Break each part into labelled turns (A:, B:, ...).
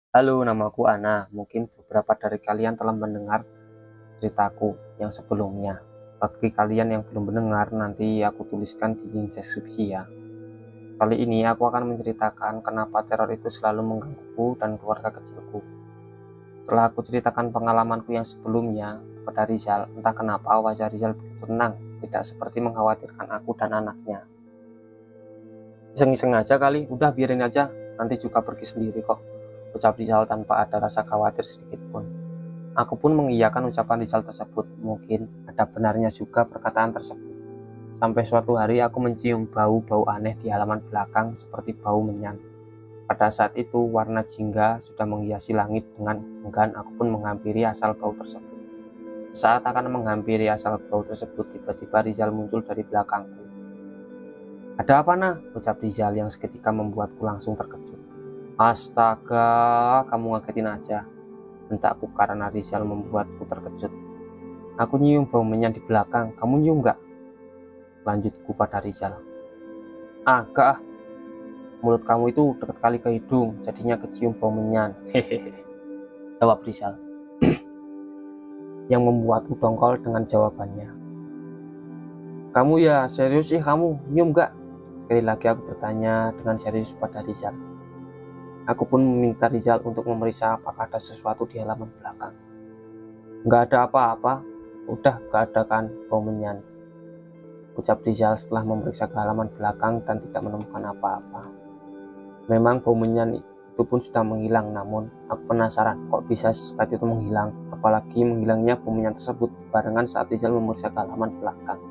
A: Halo, namaku Ana. Mungkin beberapa dari kalian telah mendengar ceritaku yang sebelumnya. Bagi kalian yang belum mendengar, nanti aku tuliskan di link deskripsi ya. Kali ini aku akan menceritakan kenapa teror itu selalu menggangguku dan keluarga kecilku. Setelah aku ceritakan pengalamanku yang sebelumnya kepada Rizal, entah kenapa wajah Rizal begitu tenang, tidak seperti mengkhawatirkan aku dan anaknya. Iseng-iseng aja kali, udah biarin aja, nanti juga pergi sendiri kok, ucap Rizal tanpa ada rasa khawatir sedikit pun. Aku pun mengiyakan ucapan Rizal tersebut. Mungkin ada benarnya juga perkataan tersebut. Sampai suatu hari aku mencium bau-bau aneh di halaman belakang seperti bau menyan. Pada saat itu warna jingga sudah menghiasi langit. Dengan enggan aku pun menghampiri asal bau tersebut. Saat akan menghampiri asal bau tersebut, tiba-tiba Rizal muncul dari belakangku. Ada apa nah? Ucap Rizal yang seketika membuatku langsung terkejut. Astaga, kamu ngagetin aja. Bentakku karena Rizal membuatku terkejut. Aku nyium bau menyan di belakang. Kamu nyium nggak? Lanjutku pada Rizal. Agak ah, mulut kamu itu dekat kali ke hidung, jadinya kecium bau menyan. Hehehe, jawab Rizal. Yang membuatku dongkol dengan jawabannya. Kamu ya serius sih kamu, nyium nggak? Sekali lagi aku bertanya dengan serius pada Rizal. Aku pun meminta Rizal untuk memeriksa apakah ada sesuatu di halaman belakang. Nggak ada apa-apa, udah nggak ada kan bau menyan, ucap Rizal setelah memeriksa ke halaman belakang dan tidak menemukan apa-apa. Memang bau menyan itu pun sudah menghilang, namun aku penasaran kok bisa secepat itu menghilang, apalagi menghilangnya bau menyan tersebut barengan saat Rizal memeriksa ke halaman belakang.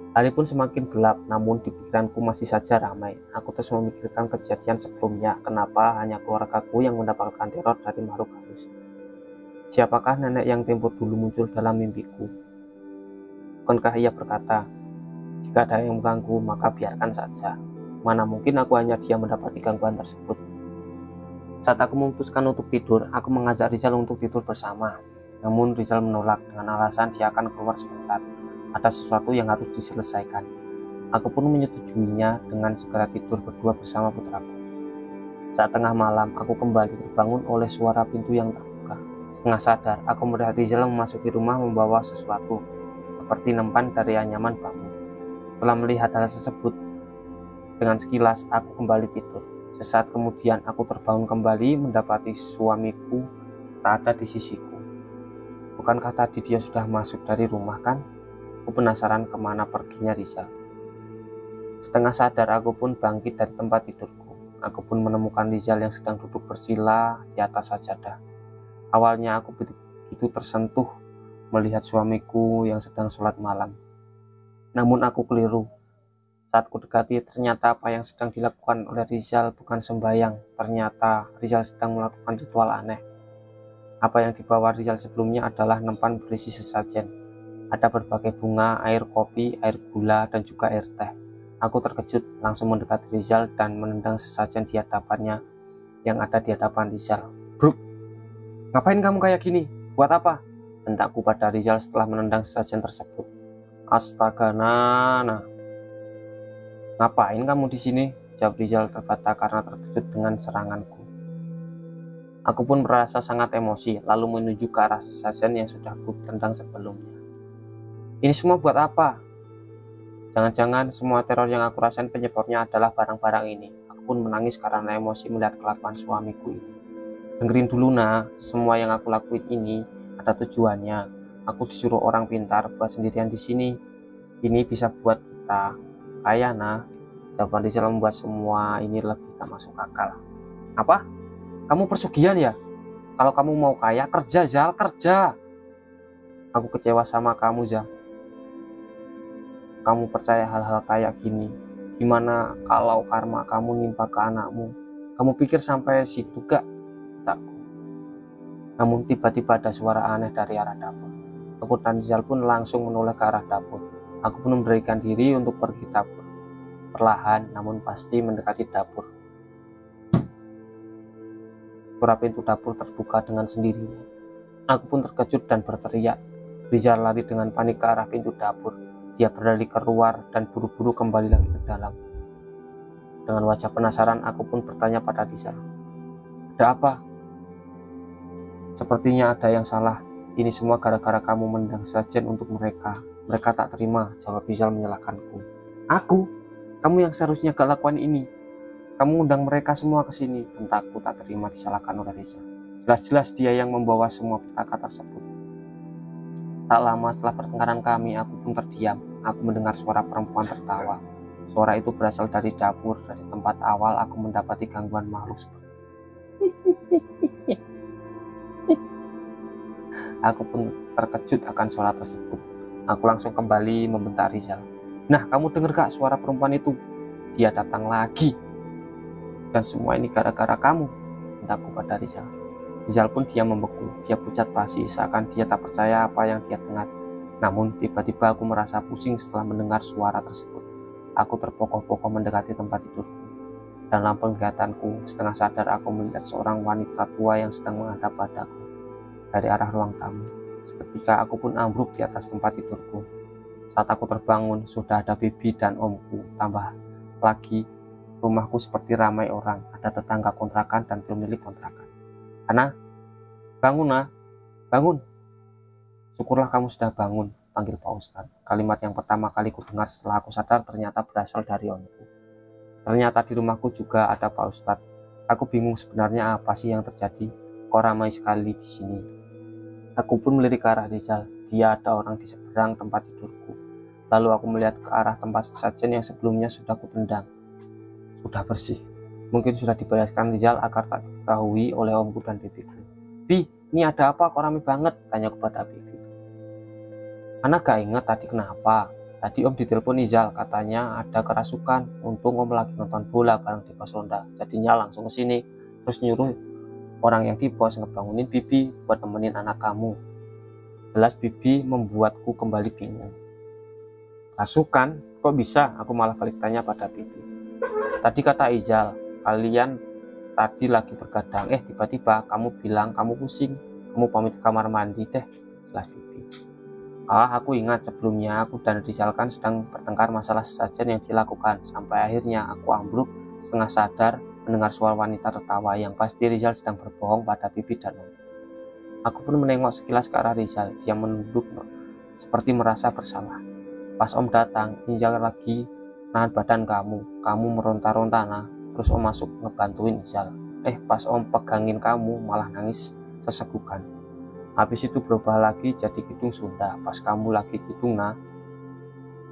A: Hari pun semakin gelap, namun di pikiranku masih saja ramai. Aku terus memikirkan kejadian sebelumnya, kenapa hanya keluargaku yang mendapatkan teror dari makhluk halus. Siapakah nenek yang tempo dulu muncul dalam mimpiku? Bukankah ia berkata, jika ada yang mengganggu, maka biarkan saja. Mana mungkin aku hanya diam mendapati gangguan tersebut. Saat aku memutuskan untuk tidur, aku mengajak Rizal untuk tidur bersama. Namun Rizal menolak dengan alasan dia akan keluar sebentar. Ada sesuatu yang harus diselesaikan. Aku pun menyetujuinya dengan segera tidur berdua bersama putraku. Saat tengah malam, aku kembali terbangun oleh suara pintu yang terbuka. Setengah sadar, aku melihat Rizal memasuki rumah membawa sesuatu, seperti nempan dari anyaman bambu. Setelah melihat hal tersebut, dengan sekilas aku kembali tidur. Sesaat kemudian aku terbangun kembali mendapati suamiku tak ada di sisiku. Bukankah tadi dia sudah masuk dari rumah kan? Aku penasaran kemana perginya Rizal. Setengah sadar aku pun bangkit dari tempat tidurku. Aku pun menemukan Rizal yang sedang duduk bersila di atas sajadah. Awalnya aku begitu tersentuh melihat suamiku yang sedang sholat malam. Namun aku keliru. Saat ku dekati, ternyata apa yang sedang dilakukan oleh Rizal bukan sembahyang. Ternyata Rizal sedang melakukan ritual aneh. Apa yang dibawa Rizal sebelumnya adalah nempan berisi sesajen. Ada berbagai bunga, air kopi, air gula, dan juga air teh. Aku terkejut, langsung mendekati Rizal dan menendang sesajen di hadapannya yang ada di hadapan Rizal. Bruk, ngapain kamu kayak gini? Buat apa? Bentakku pada Rizal setelah menendang sesajen tersebut. Astaga, Nana. Ngapain kamu di sini? Jawab Rizal terbata karena terkejut dengan seranganku. Aku pun merasa sangat emosi, lalu menuju ke arah sesajen yang sudah ku tendang sebelumnya. Ini semua buat apa? Jangan-jangan semua teror yang aku rasain penyebabnya adalah barang-barang ini. Aku pun menangis karena emosi melihat kelakuan suamiku ini. Dengerin dulu nah, semua yang aku lakuin ini ada tujuannya. Aku disuruh orang pintar buat sendirian di sini. Ini bisa buat kita kaya nah. Jawaban Rizal membuat semua ini lebih tak masuk akal. Apa? Kamu persugihan ya? Kalau kamu mau kaya, kerja Zal, kerja. Aku kecewa sama kamu Zal. Kamu percaya hal-hal kayak gini. Gimana kalau karma kamu nimpa ke anakmu? Kamu pikir sampai situ gak? Tak. Namun tiba-tiba ada suara aneh dari arah dapur. Aku dan Rizal pun langsung menoleh ke arah dapur. Aku pun memberikan diri untuk pergi dapur. Perlahan namun pasti mendekati dapur. Suara pintu dapur terbuka dengan sendirinya. Aku pun terkejut dan berteriak. Rizal lari dengan panik ke arah pintu dapur. Dia berlari keluar dan buru-buru kembali lagi ke dalam. Dengan wajah penasaran, aku pun bertanya pada Rizal. Ada apa? Sepertinya ada yang salah. Ini semua gara-gara kamu mendang sajen untuk mereka. Mereka tak terima, jawab Rizal menyalahkanku. Aku? Kamu yang seharusnya gak lakukan ini. Kamu undang mereka semua ke sini, bentakku tak terima disalahkan oleh Rizal. Jelas-jelas dia yang membawa semua petaka tersebut. Tak lama setelah pertengkaran kami, aku pun terdiam. Aku mendengar suara perempuan tertawa. Suara itu berasal dari dapur, dari tempat awal aku mendapati gangguan makhluk seperti itu. Aku pun terkejut akan suara tersebut. Aku langsung kembali membentak Rizal. Nah, kamu dengar gak suara perempuan itu? Dia datang lagi. Dan semua ini gara-gara kamu, bentakku pada Rizal. Rizal pun diam membeku. Dia pucat basi seakan dia tak percaya apa yang dia dengar. Namun tiba-tiba aku merasa pusing setelah mendengar suara tersebut. Aku terpokok-pokok mendekati tempat tidurku. Dalam penglihatanku, setengah sadar aku melihat seorang wanita tua yang sedang menghadap padaku dari arah ruang tamu. Seketika aku pun ambruk di atas tempat tidurku. Saat aku terbangun, sudah ada bibi dan omku. Tambah lagi, rumahku seperti ramai orang. Ada tetangga kontrakan dan pemilik kontrakan. Ana, bangun nah, bangun. Syukurlah kamu sudah bangun, panggil Pak Ustadz. Kalimat yang pertama kali ku dengar setelah aku sadar ternyata berasal dari omku. Ternyata di rumahku juga ada Pak Ustadz. Aku bingung sebenarnya apa sih yang terjadi. Kok ramai sekali di sini. Aku pun melirik ke arah Rizal. Dia ada orang di seberang tempat tidurku. Lalu aku melihat ke arah tempat sajen yang sebelumnya sudah kutendang. Sudah bersih. Mungkin sudah dibereskan Rizal agar tak diketahui oleh omku dan bibiku. Bi, ini ada apa? Kok ramai banget? Tanya kepada bibi. Anak gak ingat tadi kenapa. Tadi om ditelepon Rizal, katanya ada kerasukan. Untung om lagi nonton bola bareng di pos ronda. Jadinya langsung ke sini. Terus nyuruh orang yang di pos ngebangunin bibi buat nemenin anak kamu. Jelas bibi membuatku kembali bingung. Rasukan? Kok bisa? Aku malah balik tanya pada bibi. Tadi kata Rizal, kalian tadi lagi bergadang. Tiba-tiba kamu bilang kamu pusing. Kamu pamit ke kamar mandi deh. Jelas bibi. Aku ingat sebelumnya aku dan Rizal kan sedang bertengkar masalah sajen yang dilakukan. Sampai akhirnya aku ambruk setengah sadar mendengar suara wanita tertawa yang pasti Rizal sedang berbohong pada bibi dan om. Aku pun menengok sekilas ke arah Rizal. Dia menunduk seperti merasa bersalah. Pas om datang, Rizal lagi nahan badan kamu. Kamu meronta-ronta nah. Terus om masuk ngebantuin Rizal. Pas om pegangin kamu malah nangis sesegukan. Habis itu berubah lagi jadi Kidung Sunda. Pas kamu lagi Kidung nah,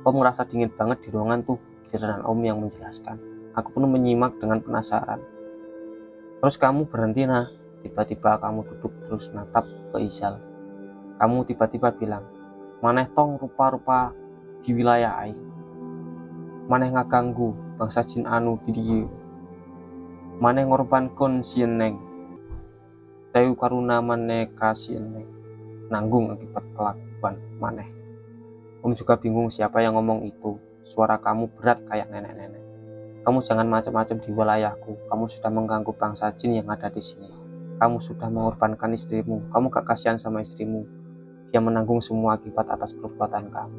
A: om merasa dingin banget di ruangan tuh. Giliran om yang menjelaskan. Aku pun menyimak dengan penasaran. Terus kamu berhenti nah. Tiba-tiba kamu duduk terus natap ke Rizal. Kamu tiba-tiba bilang, maneh tong rupa-rupa di wilayah ai. Maneh ngaganggu bangsa jin anu di maneh ngorbankon sieneng. Tayu karuna maneh kasieneng. Nanggung akibat kelakuan maneh. Om juga bingung siapa yang ngomong itu. Suara kamu berat kayak nenek-nenek. Kamu jangan macam-macam di wilayahku. Kamu sudah mengganggu bangsa jin yang ada di sini. Kamu sudah mengorbankan istrimu. Kamu gak kasihan sama istrimu. Dia menanggung semua akibat atas perbuatan kamu.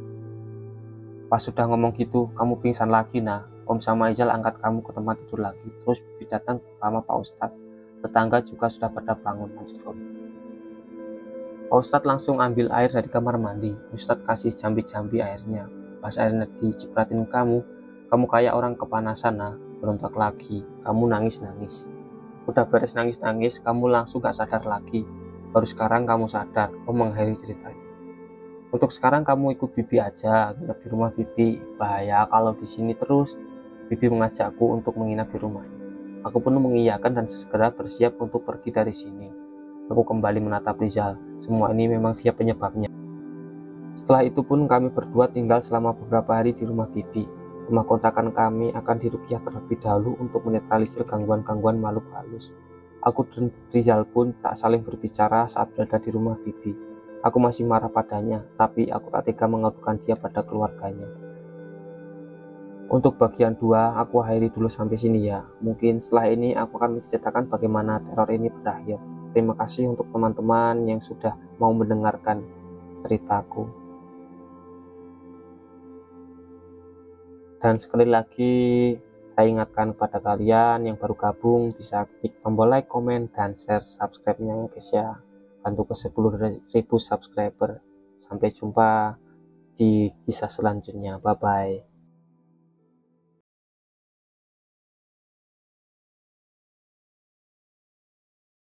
A: Pas sudah ngomong gitu, kamu pingsan lagi nah. Om sama Rizal angkat kamu ke tempat tidur lagi. Terus datang sama Pak Ustadz. Tetangga juga sudah pada bangun. Pak Ustadz langsung ambil air dari kamar mandi. Ustadz kasih jambi-jambi airnya. Pas airnya dicipratin kamu kayak orang kepanasan nah. Berontak lagi. Kamu nangis-nangis. Udah beres nangis-nangis, kamu langsung gak sadar lagi. Baru sekarang kamu sadar. Om mengakhiri ceritanya. Untuk sekarang kamu ikut bibi aja, nginap di rumah bibi. Bahaya kalau di sini terus. Bibi mengajakku untuk menginap di rumahnya. Aku pun mengiyakan dan segera bersiap untuk pergi dari sini. Aku kembali menatap Rizal. Semua ini memang dia penyebabnya. Setelah itu pun kami berdua tinggal selama beberapa hari di rumah bibi. Rumah kontrakan kami akan diruqyah terlebih dahulu untuk menetralisir gangguan-gangguan makhluk halus. Aku dan Rizal pun tak saling berbicara saat berada di rumah bibi. Aku masih marah padanya, tapi aku tak tega mengadukan dia pada keluarganya. Untuk bagian 2, aku akhiri dulu sampai sini ya. Mungkin setelah ini aku akan menceritakan bagaimana teror ini berakhir. Terima kasih untuk teman-teman yang sudah mau mendengarkan ceritaku. Dan sekali lagi Kita ingatkan kepada kalian yang baru gabung, bisa klik tombol like, komen, dan share subscribe-nya ya guys ya. Bantu ke 10.000 subscriber. Sampai jumpa di kisah selanjutnya. Bye bye.